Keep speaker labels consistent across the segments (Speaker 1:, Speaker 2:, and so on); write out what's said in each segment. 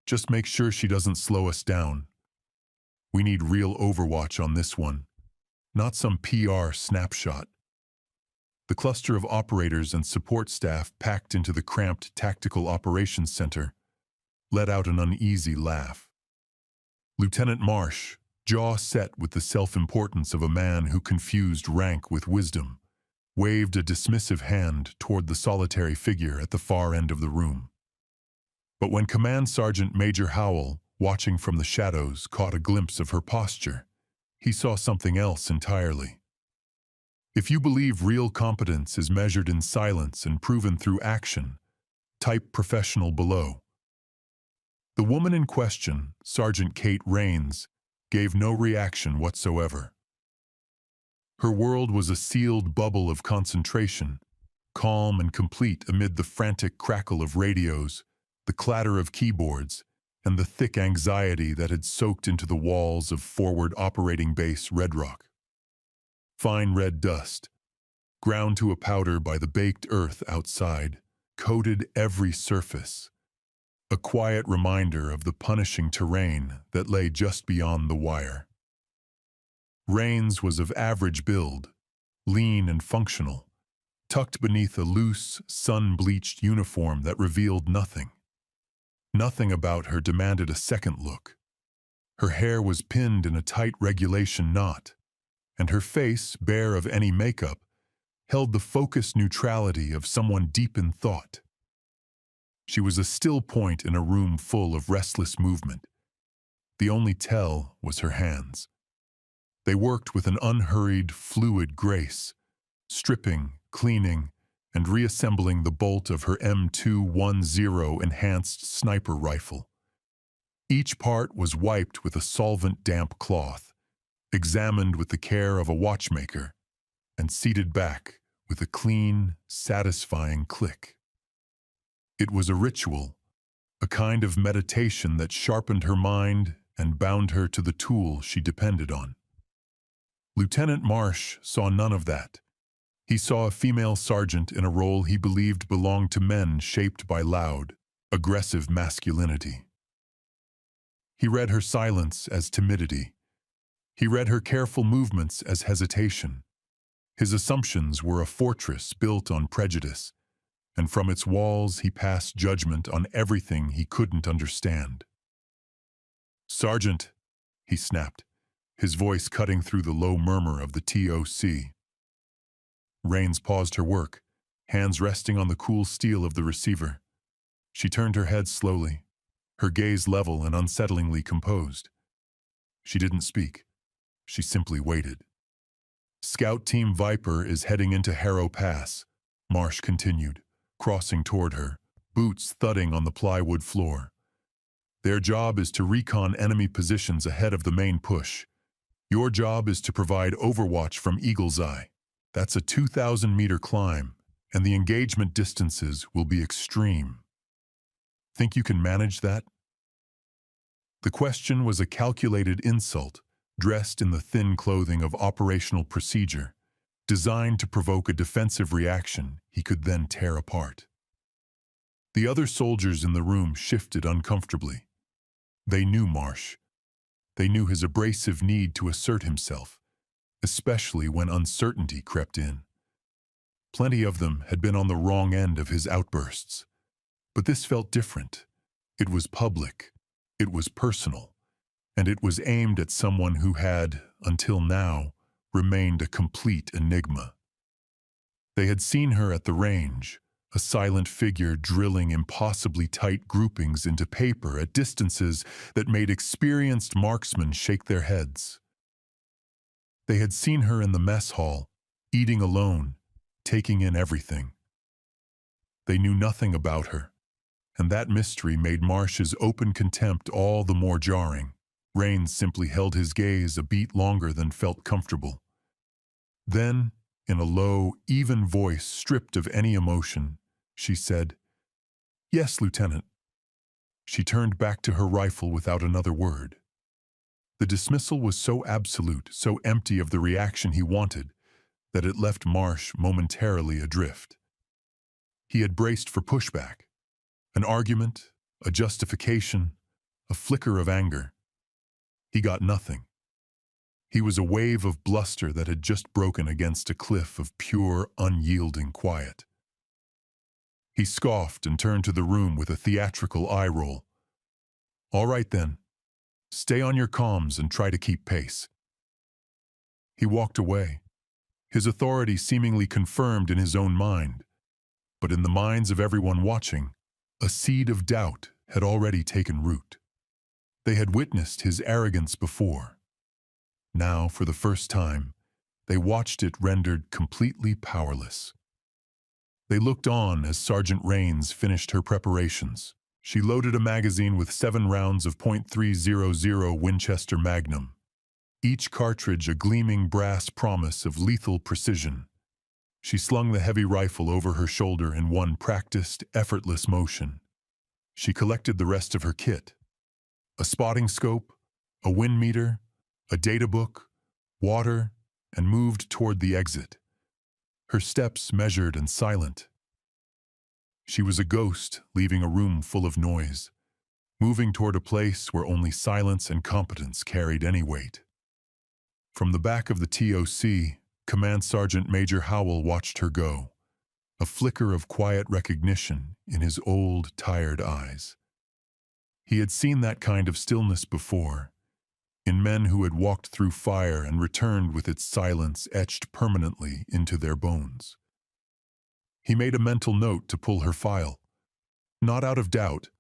Speaker 1: Just make sure she doesn't slow us down. We need real overwatch on this one, not some PR snapshot. The cluster of operators and support staff packed into the cramped Tactical Operations Center let out an uneasy laugh. Lieutenant Marsh, jaw set with the self-importance of a man who confused rank with wisdom, waved a dismissive hand toward the solitary figure at the far end of the room. But when Command Sergeant Major Howell, watching from the shadows, caught a glimpse of her posture, he saw something else entirely. If you believe real competence is measured in silence and proven through action, type professional below. The woman in question, Sergeant Kate Rains, gave no reaction whatsoever. Her world was a sealed bubble of concentration, calm and complete amid the frantic crackle of radios, the clatter of keyboards, and the thick anxiety that had soaked into the walls of Forward Operating Base Red Rock. Fine red dust, ground to a powder by the baked earth outside, coated every surface, a quiet reminder of the punishing terrain that lay just beyond the wire. Rains was of average build, lean and functional, tucked beneath a loose, sun-bleached uniform that revealed nothing. Nothing about her demanded a second look. Her hair was pinned in a tight regulation knot, and her face, bare of any makeup, held the focused neutrality of someone deep in thought. She was a still point in a room full of restless movement. The only tell was her hands. They worked with an unhurried, fluid grace, stripping, cleaning, and reassembling the bolt of her M210 enhanced sniper rifle. Each part was wiped with a solvent-damp cloth, examined with the care of a watchmaker, and seated back with a clean, satisfying click. It was a ritual, a kind of meditation that sharpened her mind and bound her to the tool she depended on. Lieutenant Marsh saw none of that. He saw a female sergeant in a role he believed belonged to men shaped by loud, aggressive masculinity. He read her silence as timidity. He read her careful movements as hesitation. His assumptions were a fortress built on prejudice, and from its walls he passed judgment on everything he couldn't understand. "Sergeant," he snapped, his voice cutting through the low murmur of the TOC. Rains paused her work, hands resting on the cool steel of the receiver. She turned her head slowly, her gaze level and unsettlingly composed. She didn't speak. She simply waited. "Scout Team Viper is heading into Harrow Pass," Marsh continued, crossing toward her, boots thudding on the plywood floor. "Their job is to recon enemy positions ahead of the main push. Your job is to provide overwatch from Eagle's Eye. That's a 2,000-meter climb, and the engagement distances will be extreme. Think you can manage that?" The question was a calculated insult, dressed in the thin clothing of operational procedure, designed to provoke a defensive reaction he could then tear apart. The other soldiers in the room shifted uncomfortably. They knew Marsh. They knew his abrasive need to assert himself, especially when uncertainty crept in. Plenty of them had been on the wrong end of his outbursts. But this felt different. It was public, it was personal, and it was aimed at someone who had, until now, remained a complete enigma. They had seen her at the range, a silent figure drilling impossibly tight groupings into paper at distances that made experienced marksmen shake their heads. They had seen her in the mess hall, eating alone, taking in everything. They knew nothing about her, and that mystery made Marsh's open contempt all the more jarring. Rains simply held his gaze a beat longer than felt comfortable. Then, in a low, even voice stripped of any emotion, she said, "Yes, Lieutenant." She turned back to her rifle without another word. The dismissal was so absolute, so empty of the reaction he wanted, that it left Marsh momentarily adrift. He had braced for pushback, an argument, a justification, a flicker of anger. He got nothing. He was a wave of bluster that had just broken against a cliff of pure, unyielding quiet. He scoffed and turned to the room with a theatrical eye roll. "All right then. Stay on your comms and try to keep pace." He walked away, his authority seemingly confirmed in his own mind, but in the minds of everyone watching, a seed of doubt had already taken root. They had witnessed his arrogance before. Now, for the first time, they watched it rendered completely powerless. They looked on as Sergeant Rains finished her preparations. She loaded a magazine with 7 rounds of .300 Winchester Magnum, each cartridge a gleaming brass promise of lethal precision. She slung the heavy rifle over her shoulder in one practiced, effortless motion. She collected the rest of her kit: a spotting scope, a wind meter, a data book, water, and moved toward the exit, her steps measured and silent. She was a ghost leaving a room full of noise, moving toward a place where only silence and competence carried any weight. From the back of the TOC, Command Sergeant Major Howell watched her go, a flicker of quiet recognition in his old, tired eyes. He had seen that kind of stillness before, in men who had walked through fire and returned with its silence etched permanently into their bones. He made a mental note to pull her file, not out of doubt,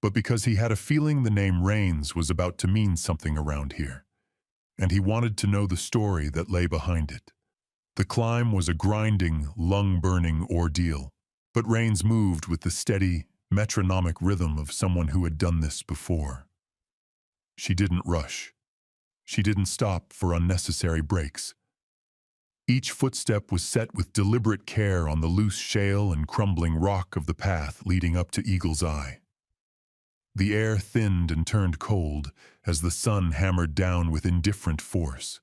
Speaker 1: but because he had a feeling the name Rains was about to mean something around here, and he wanted to know the story that lay behind it. The climb was a grinding, lung-burning ordeal, but Rains moved with the steady, metronomic rhythm of someone who had done this before. She didn't rush. She didn't stop for unnecessary breaks. Each footstep was set with deliberate care on the loose shale and crumbling rock of the path leading up to Eagle's Eye. The air thinned and turned cold as the sun hammered down with indifferent force.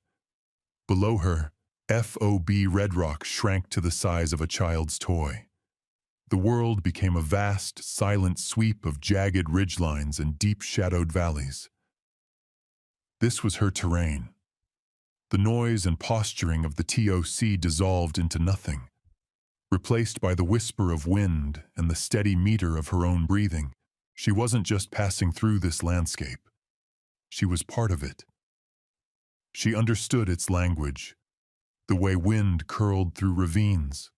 Speaker 1: Below her, FOB Red Rock shrank to the size of a child's toy. The world became a vast, silent sweep of jagged ridgelines and deep-shadowed valleys. This was her terrain. The noise and posturing of the TOC dissolved into nothing, replaced by the whisper of wind and the steady meter of her own breathing. She wasn't just passing through this landscape. She was part of it. She understood its language, the way wind curled through ravines,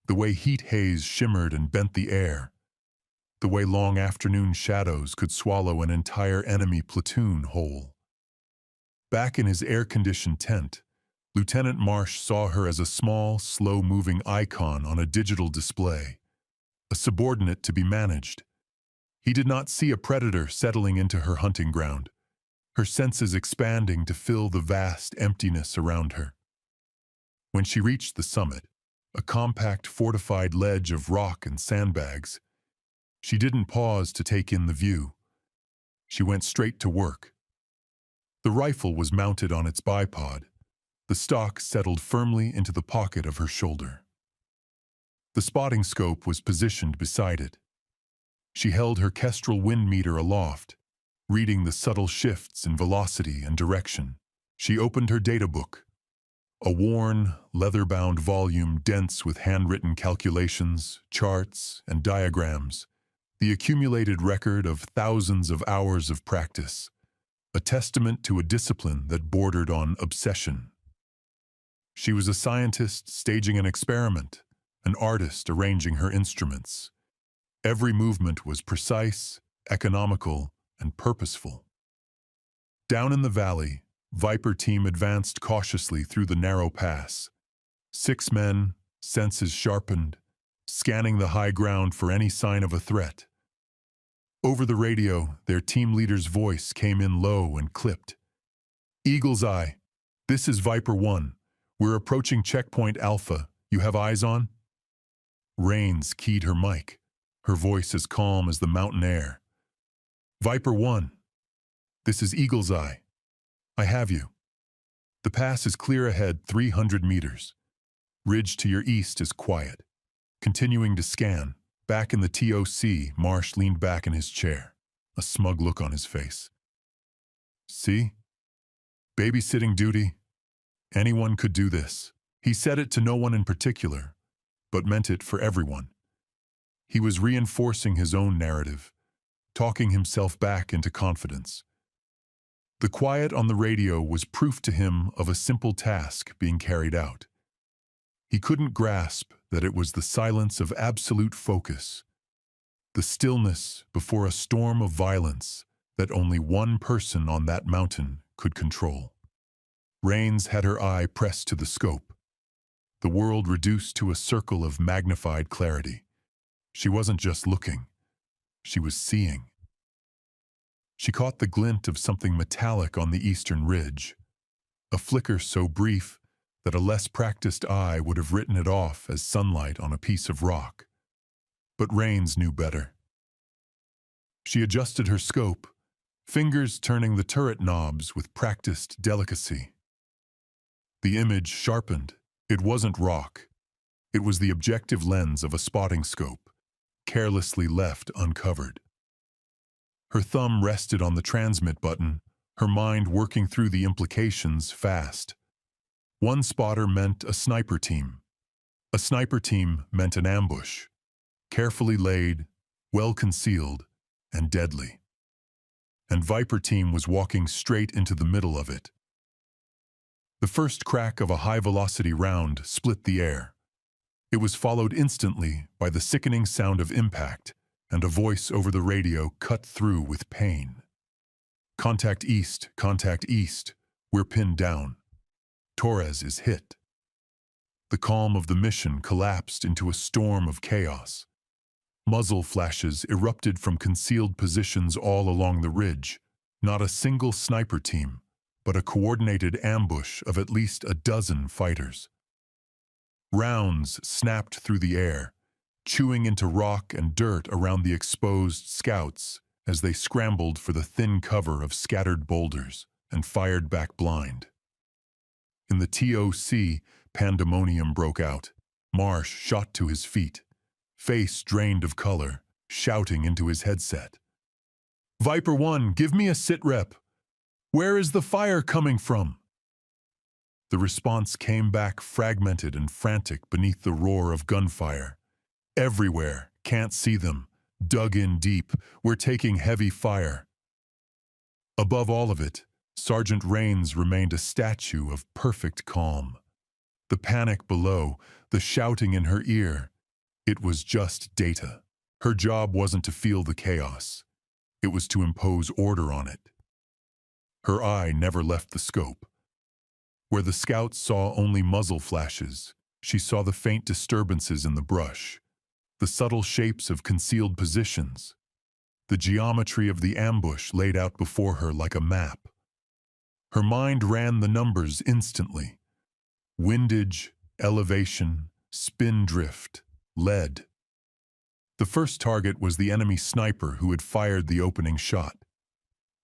Speaker 1: the way heat haze shimmered and bent the air, the way long afternoon shadows could swallow an entire enemy platoon whole. Back in his air-conditioned tent, Lieutenant Marsh saw her as a small, slow-moving icon on a digital display, a subordinate to be managed. He did not see a predator settling into her hunting ground, her senses expanding to fill the vast emptiness around her. When she reached the summit, a compact, fortified ledge of rock and sandbags, she didn't pause to take in the view. She went straight to work. The rifle was mounted on its bipod, the stock settled firmly into the pocket of her shoulder. The spotting scope was positioned beside it. She held her kestrel wind meter aloft, reading the subtle shifts in velocity and direction. She opened her data book, a worn, leather-bound volume dense with handwritten calculations, charts, and diagrams, the accumulated record of thousands of hours of practice, a testament to a discipline that bordered on obsession. She was a scientist staging an experiment, an artist arranging her instruments. Every movement was precise, economical, and purposeful. Down in the valley, Viper team advanced cautiously through the narrow pass. 6 men, senses sharpened, scanning the high ground for any sign of a threat. Over the radio, their team leader's voice came in low and clipped. "Eagle's Eye, this is Viper 1. We're approaching checkpoint Alpha. You have eyes on?" Rains keyed her mic, her voice as calm as the mountain air. "Viper 1, this is Eagle's Eye. I have you. The pass is clear ahead 300 meters. Ridge to your east is quiet." Continuing to scan, back in the TOC, Marsh leaned back in his chair. a smug look on his face. See? Babysitting duty. Anyone could do this. He said it to no one in particular, but meant it for everyone. He was reinforcing his own narrative, talking himself back into confidence. The quiet on the radio was proof to him of a simple task being carried out. He couldn't grasp that it was the silence of absolute focus, the stillness before a storm of violence that only one person on that mountain could control. Rains had her eye pressed to the scope, the world reduced to a circle of magnified clarity. She wasn't just looking, she was seeing. She caught the glint of something metallic on the eastern ridge, a flicker so brief that a less practiced eye would have written it off as sunlight on a piece of rock. But Rains knew better. She adjusted her scope, fingers turning the turret knobs with practiced delicacy. The image sharpened. It wasn't rock. It was the objective lens of a spotting scope, carelessly left uncovered. Her thumb rested on the transmit button, her mind working through the implications fast. One spotter meant a sniper team. A sniper team meant an ambush, carefully laid, well concealed, and deadly. And Viper team was walking straight into the middle of it. The first crack of a high-velocity round split the air. It was followed instantly by the sickening sound of impact, and a voice over the radio cut through with pain. Contact east, we're pinned down. Torres is hit. The calm of the mission collapsed into a storm of chaos. Muzzle flashes erupted from concealed positions all along the ridge. Not a single sniper team, but a coordinated ambush of at least a dozen fighters. Rounds snapped through the air, chewing into rock and dirt around the exposed scouts as they scrambled for the thin cover of scattered boulders and fired back blind. In the TOC, pandemonium broke out. Marsh shot to his feet, face drained of color, shouting into his headset. "Viper 1, give me a sit rep. Where is the fire coming from?" The response came back fragmented and frantic beneath the roar of gunfire. "Everywhere, can't see them. Dug in deep, we're taking heavy fire." Above all of it, Sergeant Rains remained a statue of perfect calm. The panic below, the shouting in her ear, it was just data. Her job wasn't to feel the chaos. It was to impose order on it. Her eye never left the scope. Where the scouts saw only muzzle flashes, she saw the faint disturbances in the brush, the subtle shapes of concealed positions, the geometry of the ambush laid out before her like a map. Her mind ran the numbers instantly. Windage, elevation, spin drift, lead. The first target was the enemy sniper who had fired the opening shot.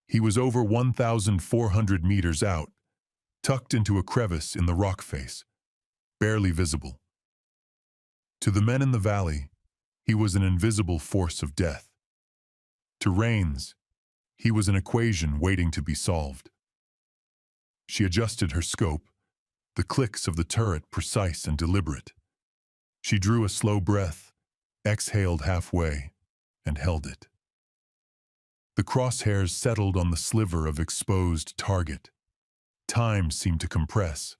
Speaker 1: He was over 1,400 meters out, tucked into a crevice in the rock face, barely visible. To the men in the valley, he was an invisible force of death. To Rains, he was an equation waiting to be solved. She adjusted her scope, the clicks of the turret precise and deliberate. She drew a slow breath, exhaled halfway, and held it. The crosshairs settled on the sliver of exposed target. Time seemed to compress.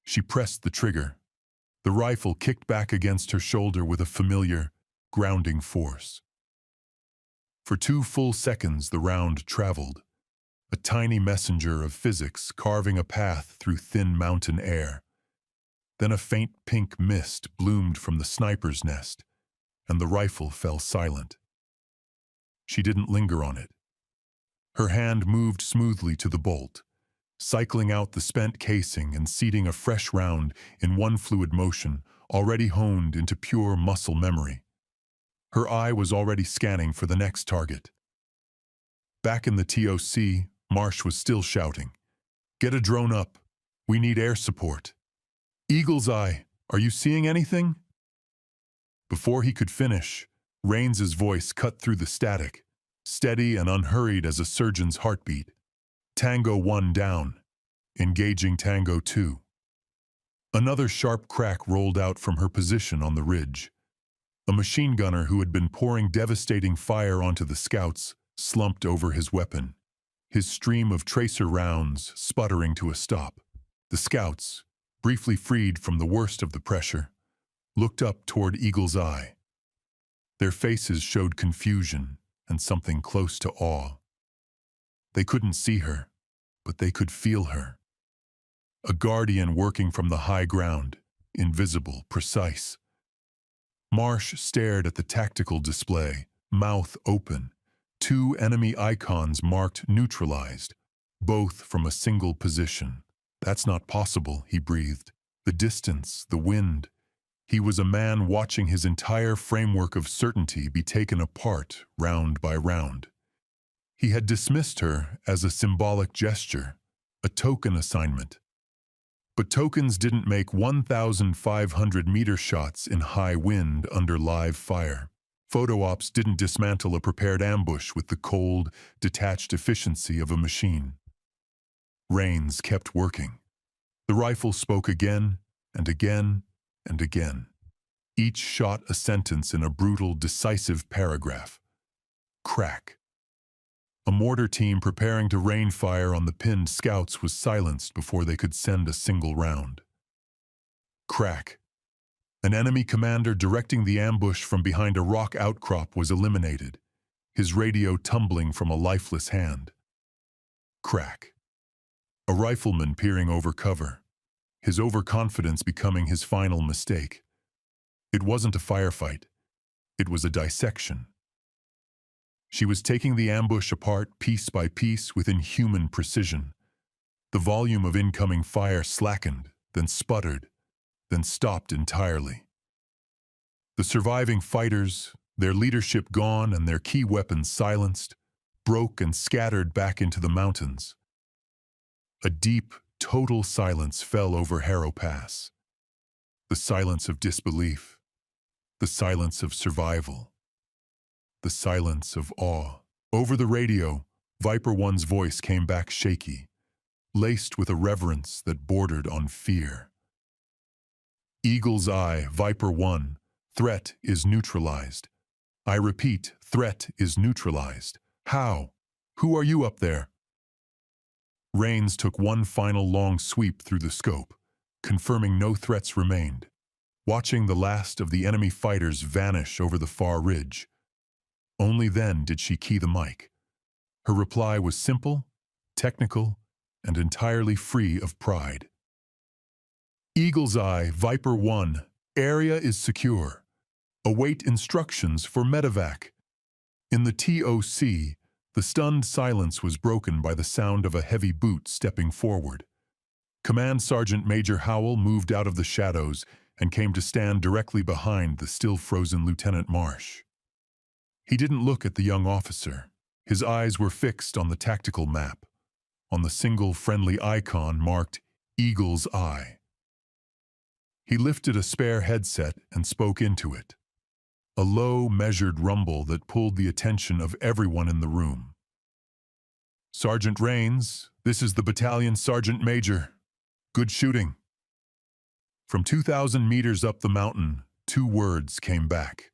Speaker 1: She pressed the trigger. The rifle kicked back against her shoulder with a familiar, grounding force. For 2 full seconds the round traveled, a tiny messenger of physics carving a path through thin mountain air. Then a faint pink mist bloomed from the sniper's nest, and the rifle fell silent. She didn't linger on it. Her hand moved smoothly to the bolt, cycling out the spent casing and seating a fresh round in one fluid motion, already honed into pure muscle memory. Her eye was already scanning for the next target. Back in the TOC, Marsh was still shouting, "Get a drone up. We need air support. Eagle's Eye, are you seeing anything?" Before he could finish, Rains's voice cut through the static. steady and unhurried as a surgeon's heartbeat. Tango 1 down, engaging Tango 2. Another sharp crack rolled out from her position on the ridge. A machine gunner who had been pouring devastating fire onto the scouts slumped over his weapon, his stream of tracer rounds sputtering to a stop. The scouts, briefly freed from the worst of the pressure, looked up toward Eagle's Eye. Their faces showed confusion and something close to awe. They couldn't see her, but they could feel her. A guardian working from the high ground, invisible, precise. Marsh stared at the tactical display, mouth open. 2 enemy icons marked neutralized, both from a single position. That's not possible, he breathed. The distance, the wind. He was a man watching his entire framework of certainty be taken apart round by round. He had dismissed her as a symbolic gesture, a token assignment. But tokens didn't make 1,500-meter shots in high wind under live fire. Photo ops didn't dismantle a prepared ambush with the cold, detached efficiency of a machine. Rains kept working. The rifle spoke again and again and again. Each shot a sentence in a brutal, decisive paragraph. Crack. A mortar team preparing to rain fire on the pinned scouts was silenced before they could send a single round. Crack. An enemy commander directing the ambush from behind a rock outcrop was eliminated, his radio tumbling from a lifeless hand. Crack. A rifleman peering over cover, his overconfidence becoming his final mistake. It wasn't a firefight. It was a dissection. She was taking the ambush apart piece by piece with inhuman precision. The volume of incoming fire slackened, then sputtered, then stopped entirely. The surviving fighters, their leadership gone and their key weapons silenced, broke and scattered back into the mountains. A deep, total silence fell over Harrow Pass. The silence of disbelief, the silence of survival, the silence of awe. Over the radio, Viper One's voice came back shaky, laced with a reverence that bordered on fear. Eagle's Eye, Viper 1, threat is neutralized. I repeat, threat is neutralized. How? Who are you up there? Rains took one final long sweep through the scope, confirming no threats remained, watching the last of the enemy fighters vanish over the far ridge. Only then did she key the mic. Her reply was simple, technical, and entirely free of pride. Eagle's Eye, Viper 1, area is secure. Await instructions for medevac. In the TOC, the stunned silence was broken by the sound of a heavy boot stepping forward. Command Sergeant Major Howell moved out of the shadows and came to stand directly behind the still-frozen Lieutenant Marsh. He didn't look at the young officer. His eyes were fixed on the tactical map, on the single friendly icon marked Eagle's Eye. He lifted a spare headset and spoke into it. A low, measured rumble that pulled the attention of everyone in the room. Sergeant Rains, this is the battalion Sergeant Major. Good shooting. From 2,000 meters up the mountain, 2 words came back.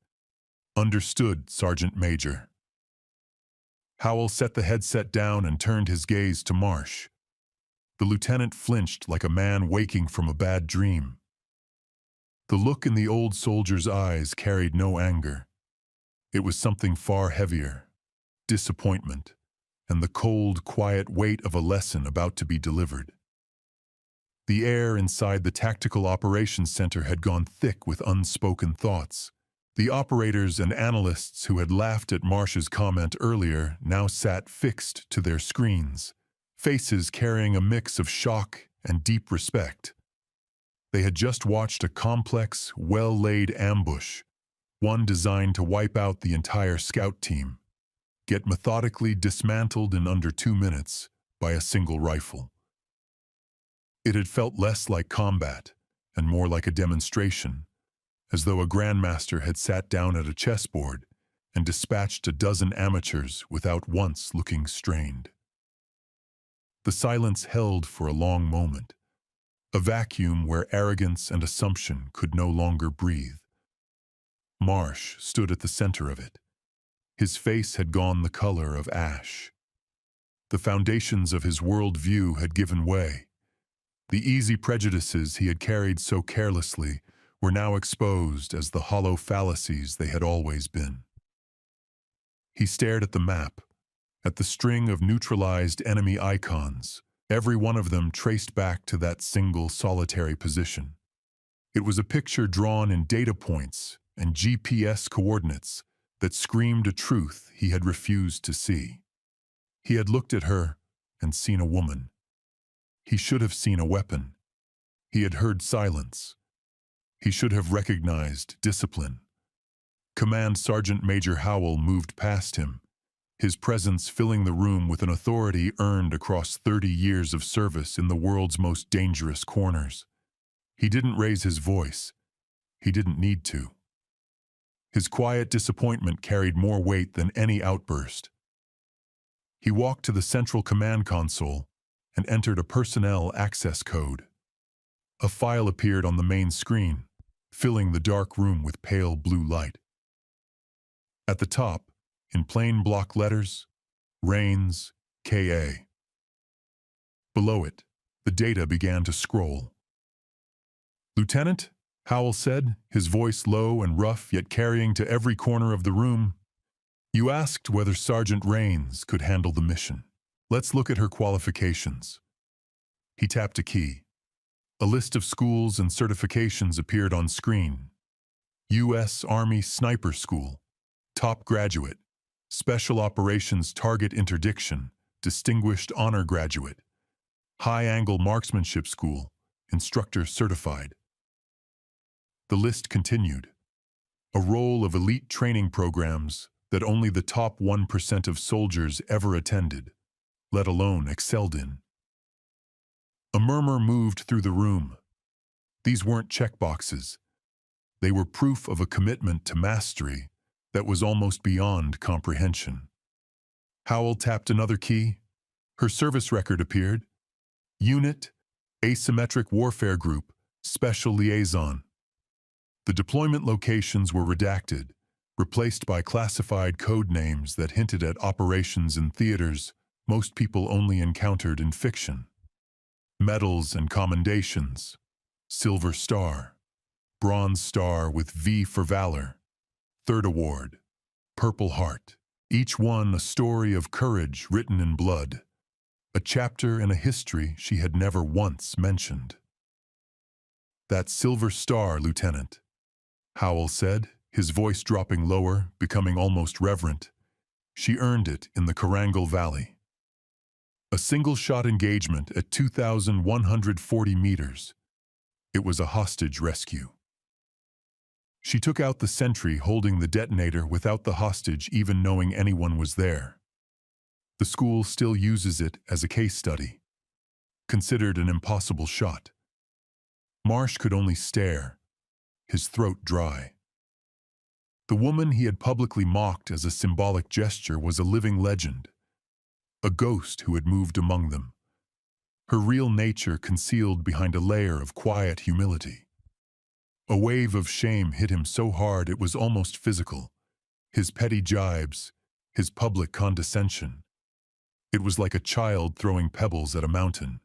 Speaker 1: Understood, Sergeant Major. Howell set the headset down and turned his gaze to Marsh. The lieutenant flinched like a man waking from a bad dream. The look in the old soldier's eyes carried no anger. It was something far heavier, disappointment, and the cold, quiet weight of a lesson about to be delivered. The air inside the Tactical Operations Center had gone thick with unspoken thoughts. The operators and analysts who had laughed at Marsh's comment earlier now sat fixed to their screens, faces carrying a mix of shock and deep respect. They had just watched a complex, well-laid ambush, one designed to wipe out the entire scout team, get methodically dismantled in under 2 minutes by a single rifle. It had felt less like combat and more like a demonstration, as though a grandmaster had sat down at a chessboard and dispatched a dozen amateurs without once looking strained. The silence held for a long moment, a vacuum where arrogance and assumption could no longer breathe. Marsh stood at the center of it. His face had gone the color of ash. The foundations of his worldview had given way. The easy prejudices he had carried so carelessly were now exposed as the hollow fallacies they had always been. He stared at the map, at the string of neutralized enemy icons, every one of them traced back to that single solitary position. It was a picture drawn in data points and GPS coordinates that screamed a truth he had refused to see. He had looked at her and seen a woman. He should have seen a weapon. He had heard silence. He should have recognized discipline. Command Sergeant Major Howell moved past him, his presence filling the room with an authority earned across 30 years of service in the world's most dangerous corners. He didn't raise his voice. He didn't need to. His quiet disappointment carried more weight than any outburst. He walked to the central command console and entered a personnel access code. A file appeared on the main screen, filling the dark room with pale blue light. At the top, in plain block letters, Rains, K.A. Below it, the data began to scroll. "Lieutenant," Howell said, his voice low and rough yet carrying to every corner of the room, "you asked whether Sergeant Rains could handle the mission. Let's look at her qualifications." He tapped a key. A list of schools and certifications appeared on screen. U.S. Army Sniper School, top graduate, Special Operations Target Interdiction, Distinguished Honor Graduate, High Angle Marksmanship School, Instructor Certified. The list continued. A roll of elite training programs that only the top 1% of soldiers ever attended, let alone excelled in. A murmur moved through the room. These weren't checkboxes. They were proof of a commitment to mastery that was almost beyond comprehension. Howell tapped another key. Her service record appeared. Unit, Asymmetric Warfare Group, Special Liaison. The deployment locations were redacted, replaced by classified code names that hinted at operations in theaters most people only encountered in fiction. Medals and commendations: Silver Star, Bronze Star with V for Valor, Third Award, Purple Heart, each one a story of courage written in blood, a chapter in a history she had never once mentioned. "That Silver Star, Lieutenant," Howell said, his voice dropping lower, becoming almost reverent. "She earned it in the Korangal Valley. A single-shot engagement at 2,140 meters. It was a hostage rescue. She took out the sentry holding the detonator without the hostage even knowing anyone was there. The school still uses it as a case study. Considered an impossible shot. Marsh could only stare, his throat dry. The woman he had publicly mocked as a symbolic gesture was a living legend, a ghost who had moved among them, her real nature concealed behind a layer of quiet humility. A wave of shame hit him so hard it was almost physical. His petty jibes, his public condescension. It was like a child throwing pebbles at a mountain,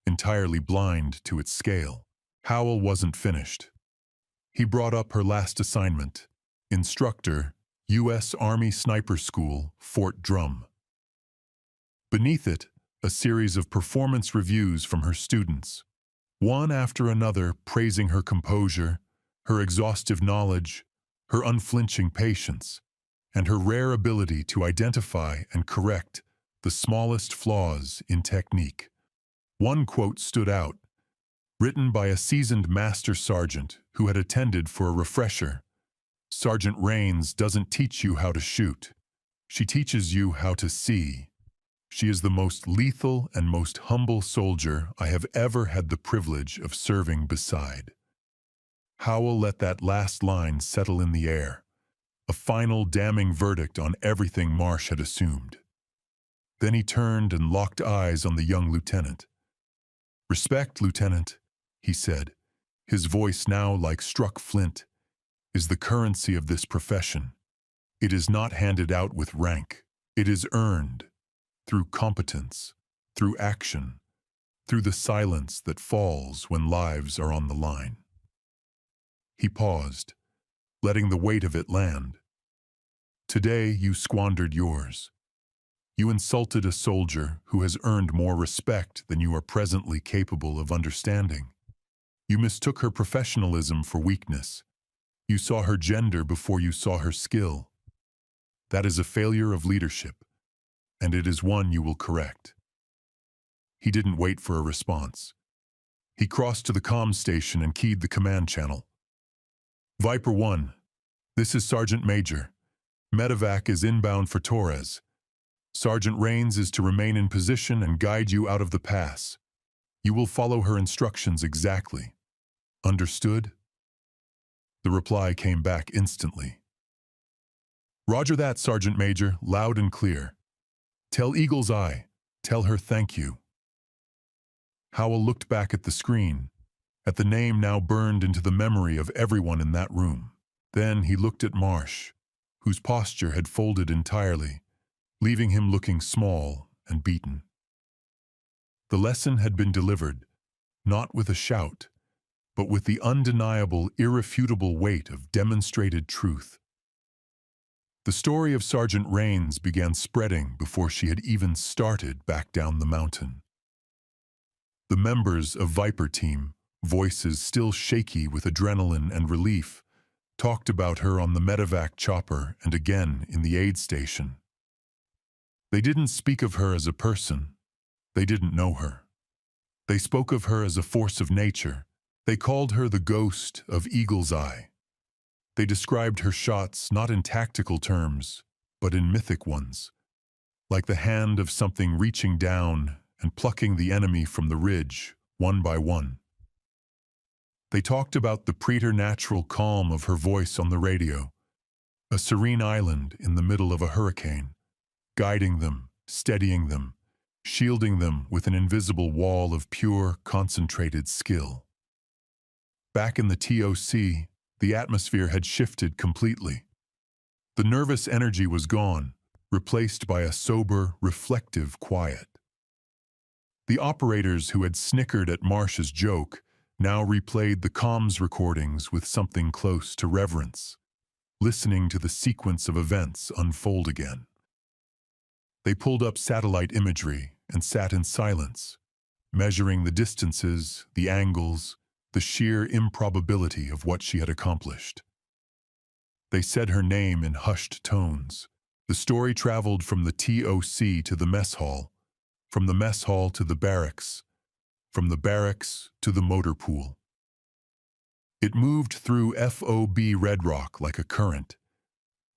Speaker 1: entirely blind to its scale. Howell wasn't finished. He brought up her last assignment, Instructor, U.S. Army Sniper School, Fort Drum. Beneath it, a series of performance reviews from her students, one after another praising her composure, her exhaustive knowledge, her unflinching patience, and her rare ability to identify and correct the smallest flaws in technique. One quote stood out, written by a seasoned master sergeant who had attended for a refresher. "Sergeant Rains doesn't teach you how to shoot. She teaches you how to see. She is the most lethal and most humble soldier I have ever had the privilege of serving beside." Howell let that last line settle in the air, a final damning verdict on everything Marsh had assumed. Then he turned and locked eyes on the young lieutenant. "Respect, Lieutenant," he said, his voice now like struck flint, "is the currency of this profession. It is not handed out with rank. It is earned through competence, through action, through the silence that falls when lives are on the line." He paused, letting the weight of it land. "Today you squandered yours. You insulted a soldier who has earned more respect than you are presently capable of understanding. You mistook her professionalism for weakness. You saw her gender before you saw her skill. That is a failure of leadership, and it is one you will correct." He didn't wait for a response. He crossed to the comms station and keyed the command channel. "Viper 1, this is Sergeant Major. Medevac is inbound for Torres. Sergeant Rains is to remain in position and guide you out of the pass. You will follow her instructions exactly. Understood?" The reply came back instantly. "Roger that, Sergeant Major, loud and clear. Tell Eagle's Eye, tell her thank you." Howell looked back at the screen, at the name now burned into the memory of everyone in that room. Then he looked at Marsh, whose posture had folded entirely, leaving him looking small and beaten. The lesson had been delivered, not with a shout, but with the undeniable, irrefutable weight of demonstrated truth. The story of Sergeant Rains began spreading before she had even started back down the mountain. The members of Viper Team, voices still shaky with adrenaline and relief, talked about her on the medevac chopper and again in the aid station. They didn't speak of her as a person. They didn't know her. They spoke of her as a force of nature. They called her the ghost of Eagle's Eye. They described her shots not in tactical terms, but in mythic ones, like the hand of something reaching down and plucking the enemy from the ridge, one by one. They talked about the preternatural calm of her voice on the radio, a serene island in the middle of a hurricane, guiding them, steadying them, shielding them with an invisible wall of pure, concentrated skill. Back in the TOC, the atmosphere had shifted completely. The nervous energy was gone, replaced by a sober, reflective quiet. The operators who had snickered at Marsh's joke now replayed the comms recordings with something close to reverence, listening to the sequence of events unfold again. They pulled up satellite imagery and sat in silence, measuring the distances, the angles, the sheer improbability of what she had accomplished. They said her name in hushed tones. The story traveled from the TOC to the mess hall, from the mess hall to the barracks, from the barracks to the motor pool. It moved through FOB Red Rock like a current,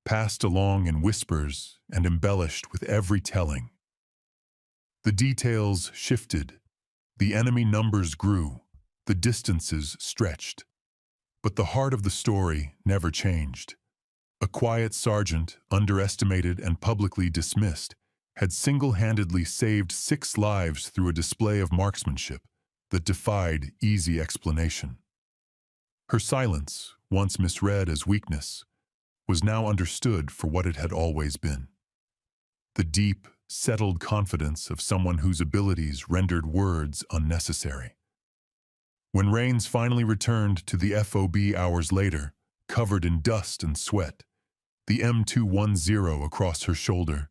Speaker 1: passed along in whispers and embellished with every telling. The details shifted, the enemy numbers grew, the distances stretched. But the heart of the story never changed. A quiet sergeant, underestimated and publicly dismissed, had single-handedly saved 6 lives through a display of marksmanship that defied easy explanation. Her silence, once misread as weakness, was now understood for what it had always been. The deep, settled confidence of someone whose abilities rendered words unnecessary. When Rains finally returned to the FOB hours later, covered in dust and sweat, the M210 across her shoulder,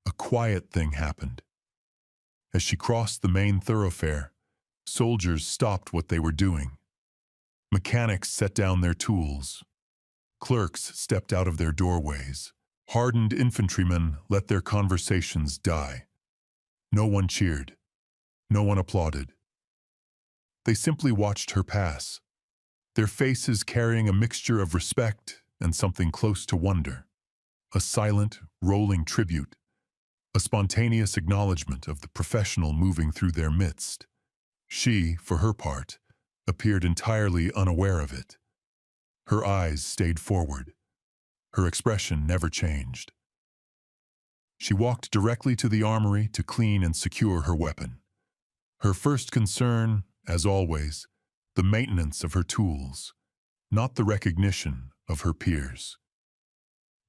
Speaker 1: a quiet thing happened. As she crossed the main thoroughfare, soldiers stopped what they were doing. Mechanics set down their tools. Clerks stepped out of their doorways. Hardened infantrymen let their conversations die. No one cheered. No one applauded. They simply watched her pass, their faces carrying a mixture of respect and something close to wonder. A silent, rolling tribute, a spontaneous acknowledgement of the professional moving through their midst. She, for her part, appeared entirely unaware of it. Her eyes stayed forward, Her expression never changed. She walked directly to the armory to clean and secure her weapon. Her first concern, as always, the maintenance of her tools, not the recognition of her peers.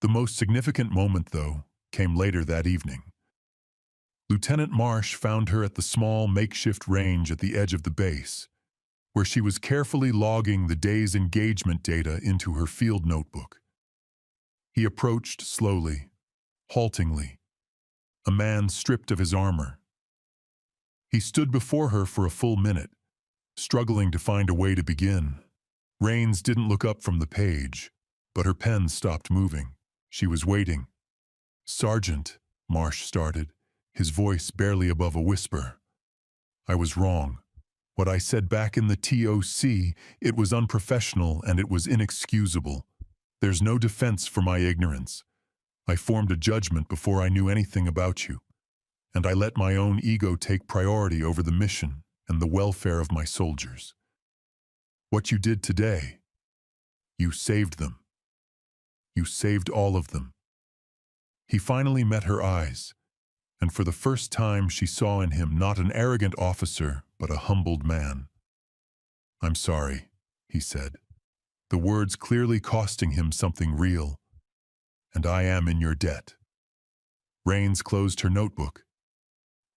Speaker 1: The most significant moment, though, came later that evening. Lieutenant Marsh found her at the small makeshift range at the edge of the base, where she was carefully logging the day's engagement data into her field notebook. He approached slowly, haltingly, a man stripped of his armor. He stood before her for a full minute, struggling to find a way to begin. Rains didn't look up from the page, but her pen stopped moving. She was waiting. "Sergeant," Marsh started, his voice barely above a whisper. "I was wrong. What I said back in the TOC, it was unprofessional and it was inexcusable. There's no defense for my ignorance. I formed a judgment before I knew anything about you, and I let my own ego take priority over the mission and the welfare of my soldiers. What you did today, you saved them. You saved all of them." He finally met her eyes, and for the first time she saw in him not an arrogant officer, but a humbled man. "I'm sorry," he said, the words clearly costing him something real. "And I am in your debt." Rains closed her notebook.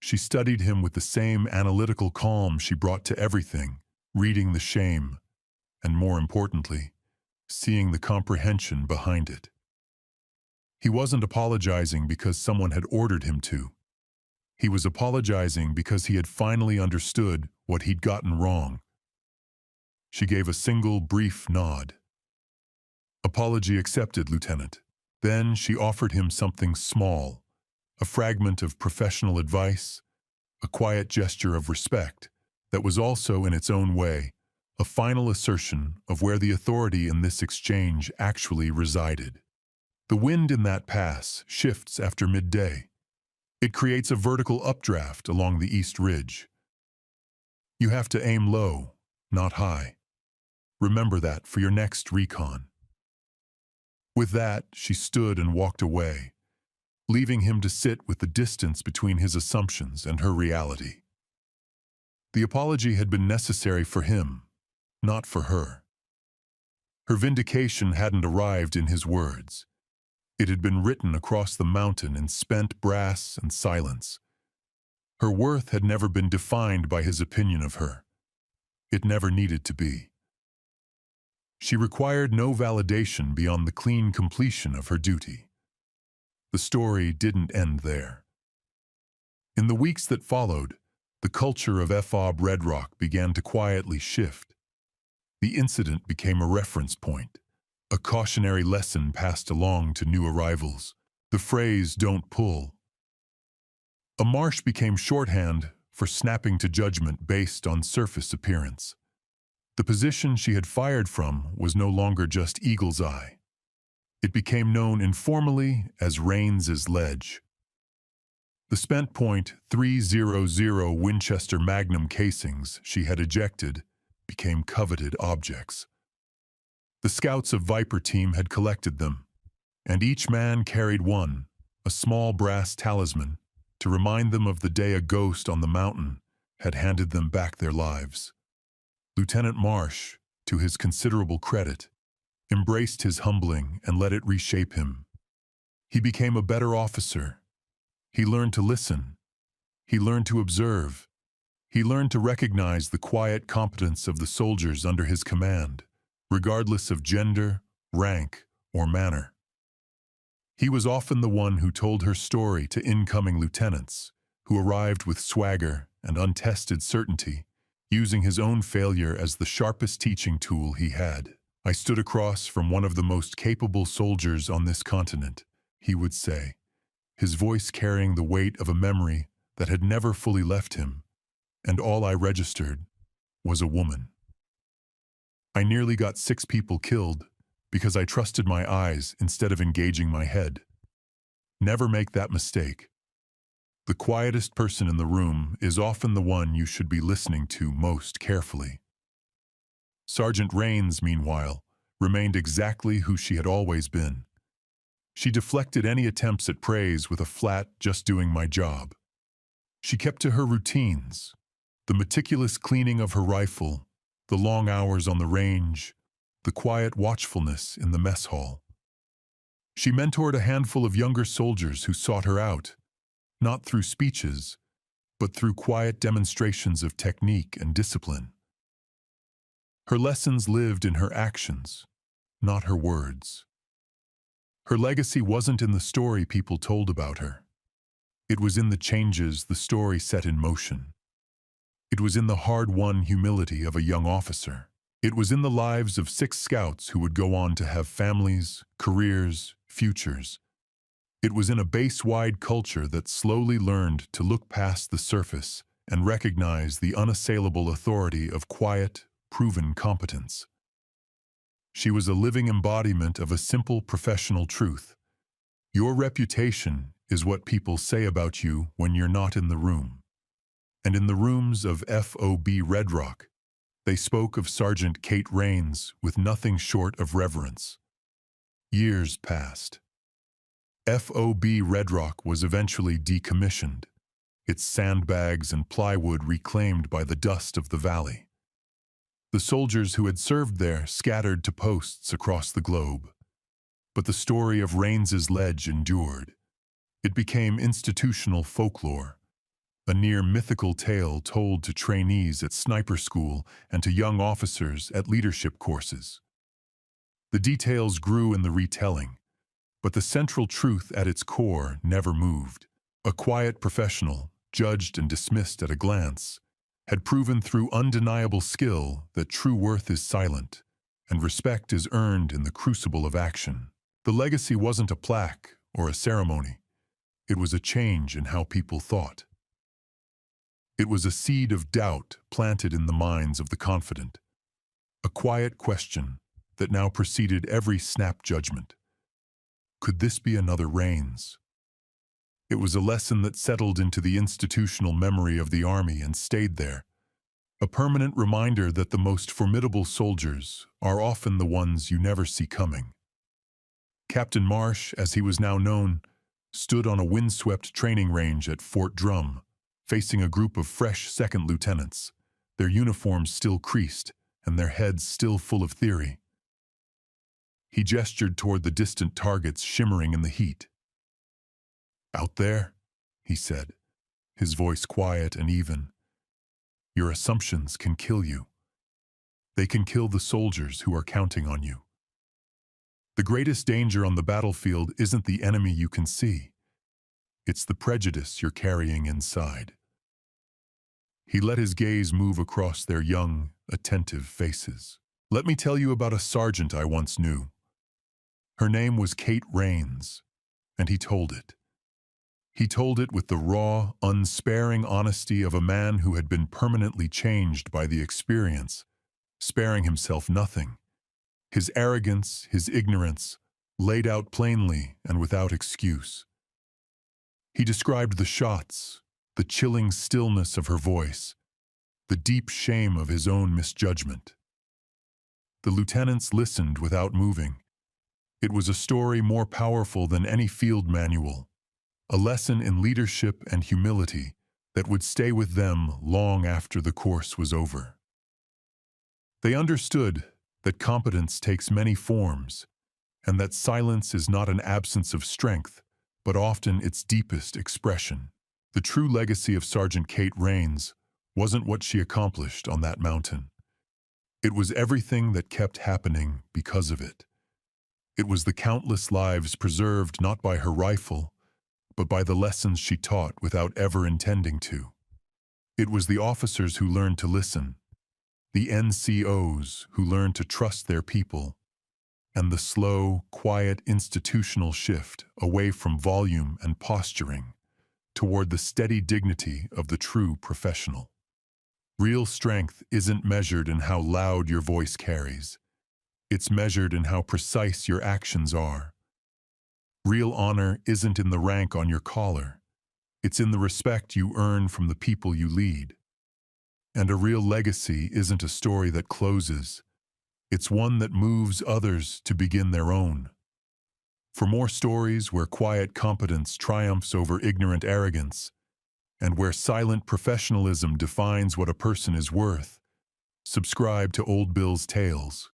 Speaker 1: She studied him with the same analytical calm she brought to everything, reading the shame, and more importantly, seeing the comprehension behind it. He wasn't apologizing because someone had ordered him to. He was apologizing because he had finally understood what he'd gotten wrong. She gave a single brief nod. "Apology accepted, Lieutenant." Then she offered him something small, a fragment of professional advice, a quiet gesture of respect that was also, in its own way, a final assertion of where the authority in this exchange actually resided. The wind in that pass shifts after midday. It creates a vertical updraft along the east ridge. You have to aim low, not high. Remember that for your next recon. With that, she stood and walked away, leaving him to sit with the distance between his assumptions and her reality. The apology had been necessary for him, not for her. Her vindication hadn't arrived in his words. It had been written across the mountain in spent brass and silence. Her worth had never been defined by his opinion of her. It never needed to be. She required no validation beyond the clean completion of her duty. The story didn't end there. In the weeks that followed, the culture of FOB Red Rock began to quietly shift. The incident became a reference point, a cautionary lesson passed along to new arrivals. The phrase, "don't pull." A Marsh became shorthand for snapping to judgment based on surface appearance. The position she had fired from was no longer just Eagle's Eye. It became known informally as Rains's Ledge. The spent .300 Winchester Magnum casings she had ejected became coveted objects. The scouts of Viper Team had collected them, and each man carried one, a small brass talisman, to remind them of the day a ghost on the mountain had handed them back their lives. Lieutenant Marsh, to his considerable credit, embraced his humbling and let it reshape him. He became a better officer. He learned to listen. He learned to observe. He learned to recognize the quiet competence of the soldiers under his command, regardless of gender, rank, or manner. He was often the one who told her story to incoming lieutenants, who arrived with swagger and untested certainty, using his own failure as the sharpest teaching tool he had. "I stood across from one of the most capable soldiers on this continent," he would say, his voice carrying the weight of a memory that had never fully left him, and all I registered was a woman. "I nearly got 6 people killed because I trusted my eyes instead of engaging my head. Never make that mistake. The quietest person in the room is often the one you should be listening to most carefully." Sergeant Rains, meanwhile, remained exactly who she had always been, She deflected any attempts at praise with a flat, "just doing my job." She kept to her routines, the meticulous cleaning of her rifle, the long hours on the range, the quiet watchfulness in the mess hall. She mentored a handful of younger soldiers who sought her out, not through speeches, but through quiet demonstrations of technique and discipline. Her lessons lived in her actions, not her words. Her legacy wasn't in the story people told about her. It was in the changes the story set in motion. It was in the hard-won humility of a young officer. It was in the lives of 6 scouts who would go on to have families, careers, futures. It was in a base-wide culture that slowly learned to look past the surface and recognize the unassailable authority of quiet, proven competence. She was a living embodiment of a simple professional truth. Your reputation is what people say about you when you're not in the room. And in the rooms of FOB Red Rock, they spoke of Sergeant Kate Rains with nothing short of reverence. Years passed. FOB Red Rock was eventually decommissioned, its sandbags and plywood reclaimed by the dust of the valley. The soldiers who had served there scattered to posts across the globe. But the story of Rains's ledge endured. It became institutional folklore, a near mythical tale told to trainees at sniper school and to young officers at leadership courses. The details grew in the retelling, but the central truth at its core never moved. A quiet professional, judged and dismissed at a glance, had proven through undeniable skill that true worth is silent, and respect is earned in the crucible of action. The legacy wasn't a plaque or a ceremony. It was a change in how people thought. It was a seed of doubt planted in the minds of the confident, a quiet question that now preceded every snap judgment. Could this be another Rains? It was a lesson that settled into the institutional memory of the Army and stayed there, a permanent reminder that the most formidable soldiers are often the ones you never see coming. Captain Marsh, as he was now known, stood on a windswept training range at Fort Drum, facing a group of fresh second lieutenants, their uniforms still creased and their heads still full of theory. He gestured toward the distant targets shimmering in the heat. "Out there," he said, his voice quiet and even, "your assumptions can kill you. They can kill the soldiers who are counting on you. The greatest danger on the battlefield isn't the enemy you can see. It's the prejudice you're carrying inside." He let his gaze move across their young, attentive faces. "Let me tell you about a sergeant I once knew. Her name was Kate Rains, and he told it. He told it with the raw, unsparing honesty of a man who had been permanently changed by the experience, sparing himself nothing. His arrogance, his ignorance, laid out plainly and without excuse. He described the shots, the chilling stillness of her voice, the deep shame of his own misjudgment. The lieutenants listened without moving. It was a story more powerful than any field manual, a lesson in leadership and humility that would stay with them long after the course was over. They understood that competence takes many forms, and that silence is not an absence of strength, but often its deepest expression. The true legacy of Sergeant Kate Rains wasn't what she accomplished on that mountain. It was everything that kept happening because of it. It was the countless lives preserved not by her rifle, but by the lessons she taught without ever intending to. It was the officers who learned to listen, the NCOs who learned to trust their people, and the slow, quiet institutional shift away from volume and posturing toward the steady dignity of the true professional. Real strength isn't measured in how loud your voice carries. It's measured in how precise your actions are. Real honor isn't in the rank on your collar. It's in the respect you earn from the people you lead. And a real legacy isn't a story that closes. It's one that moves others to begin their own. For more stories where quiet competence triumphs over ignorant arrogance, and where silent professionalism defines what a person is worth, subscribe to Old Bill's Tales.